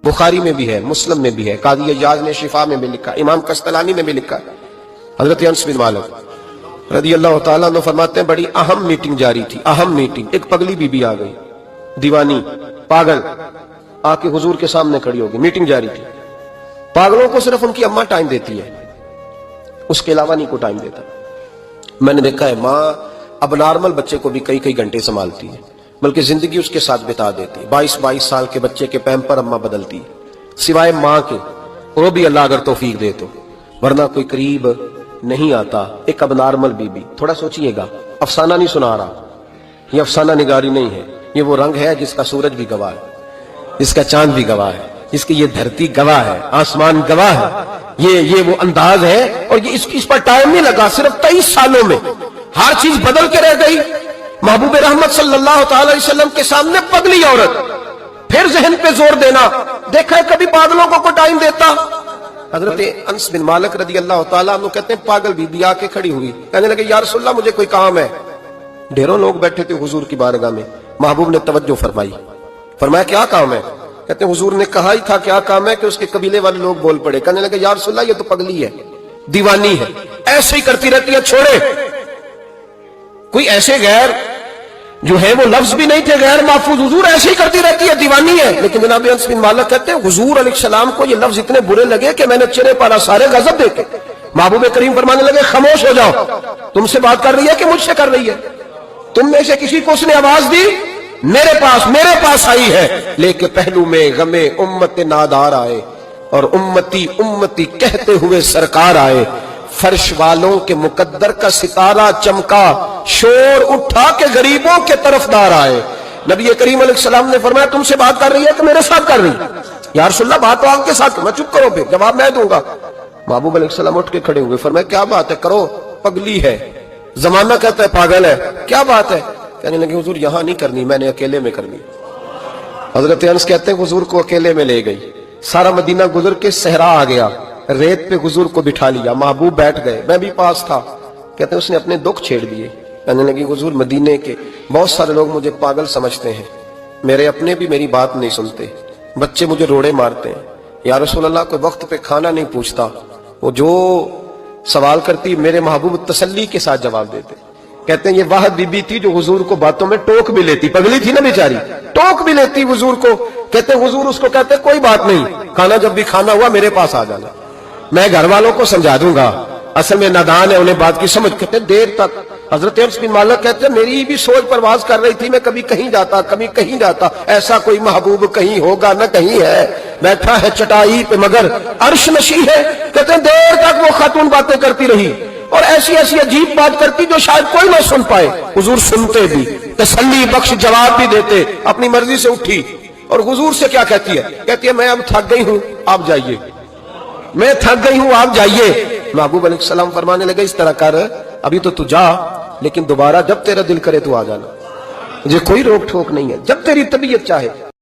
बुखारी में भी है, मुस्लिम में भी है, काजी इजाज ने शिफा में भी लिखा, इमाम कस्तलानी ने भी लिखा। हजरत अनस बिन मालिक रदी अल्लाह तआला अन्हु फरमाते हैं, बड़ी अहम मीटिंग जारी थी, अहम मीटिंग। एक पगली बीबी आ गई, दीवानी, पागल, आके हुजूर के सामने खड़ी होगी, मीटिंग जारी थी। पागलों को सिर्फ उनकी अम्मा टाइम देती है, उसके अलावा नहीं को टाइम देता। मैंने देखा है माँ अब नॉर्मल बच्चे को भी कई कई घंटे संभालती है, बल्कि जिंदगी उसके साथ बिता देती है। 22-22 साल के बच्चे के पैम्पर अम्मा बदलती है, सिवाय माँ के, वो भी अल्लाह अगर तौफीक दे तो, वरना कोई करीब नहीं आता। एक अब नॉर्मल बीबी, थोड़ा सोचिएगा, अफसाना नहीं सुना रहा, ये अफसाना निगारी नहीं है, ये वो रंग है जिसका सूरज भी गवाह है, जिसका चांद भी गवाह है, जिसकी ये धरती गवाह है, आसमान गवाह है। ये वो अंदाज है, और ये इस पर टाइम नहीं लगा, सिर्फ 23 सालों में हर चीज बदल के रह गई। महबूब रहमत सल्लल्लाहु अलैहि वसल्लम के सामने पगली औरत, फिर जहन पे जोर देना। देखा है कभी पागलों को टाइम देता? हजरत अनस बिन मालिक रदी अल्लाह तआला अन्हु कहते हैं, पागल बीबी आके खड़ी हुई, कहने लगे या रसूलल्लाह मुझे कोई काम है। ढेरों लोग बैठे थे हुजूर की बारगाह में, महबूब ने तवज्जो फरमाई, फरमाया क्या काम है? कहते हैं हुजूर ने कहा ही था क्या काम है कि उसके कबीले वाले लोग बोल पड़े, कहने लगे या रसूलल्लाह ये तो पगली है, दीवानी है, ऐसे ही करती रहती है, छोड़े। कोई ऐसे गैर जो है वो लफ्ज भी नहीं थे गैर महफूज, हुजूर ऐसे ही करती रहती है, दीवानी है। लेकिन जनाब अनस बिन मालिक कहते हैं हुजूर अलैहिस्सलाम को ये लफ्ज इतने बुरे लगे कि मैंने चेहरे पर सारे गजब देखे। महबूब करीम फरमाने लगे खामोश हो जाओ, तुमसे बात कर रही है कि मुझसे कर रही है? तुम में से किसी को उसने आवाज दी? मेरे पास आई है, लेके पहलू में गमे उम्मत नादार आए, और उम्मती उम्मती कहते हुए सरकार आए। फर्श वालों के मुकद्दर का सितारा चमका, शोर उठा के गरीबों के तरफदार आए। नबी करीम अलैहिस्सलाम ने फरमाया तुमसे बात कर रही है कि मेरे साथ कर रही है? या रसूलल्लाह बात तो आपके साथ, मैं चुप करो, फिर जवाब मैं दूंगा। महबूब अलैहिस्सलाम उठ के खड़े हुए, फरमाया क्या बात है, करो, पगली है, जमाना कहता है पागल है, क्या बात है? कहने लगे हुजूर यहां नहीं करनी, मैंने अकेले में करनी। हजरत अनस कहते हैं हुजूर को अकेले में ले गई, सारा मदीना गुजर के सहरा आ गया, रेत पे हुजूर को बिठा लिया, महबूब बैठ गए, मैं भी पास था। कहते हैं उसने अपने दुख छेड़ दिए, कहने लगी हुजूर मदीने के बहुत सारे लोग मुझे पागल समझते हैं, मेरे अपने भी मेरी बात नहीं सुनते, बच्चे मुझे रोड़े मारते हैं, या रसूल अल्लाह कोई वक्त पे खाना नहीं पूछता, वो जो सवाल करती मेरे महबूब तसल्ली के साथ जवाब देते। कहते हैं ये वाह बीबी थी जो हुजूर को बातों में टोक भी लेती, पगली थी ना बेचारी, टोक भी लेती हुजूर को। कहते हुजूर उसको कहते कोई बात नहीं, खाना जब भी खाना हुआ मेरे पास आ जाना, मैं घर वालों को समझा दूंगा, असल में नादान है, उन्हें बात की समझ। कहते देर तक हजरत अनस बिन मालिक कहते मेरी भी सोच परवाज कर रही थी, मैं कभी कहीं जाता कभी कहीं जाता, ऐसा कोई महबूब कहीं होगा न कहीं है, बैठा है चटाई पे मगर अर्श नशी है। कहते देर तक वो खातून बातें करती रही, और ऐसी ऐसी अजीब बात करती जो शायद कोई ना सुन पाए। हुजूर सुनते भी, तसल्ली बख्श जवाब भी देते। अपनी मर्जी से उठी और हुजूर से क्या कहती है? कहती है मैं अब थक गई हूं, आप जाइए, मैं थक गई हूं, आप जाइए। महबूब अलैहिस्सलाम फरमाने लगे इस तरह कर, अभी तो तू जा, लेकिन दोबारा जब तेरा दिल करे तू आ जाना, मुझे कोई रोक ठोक नहीं है, जब तेरी तबीयत चाहे।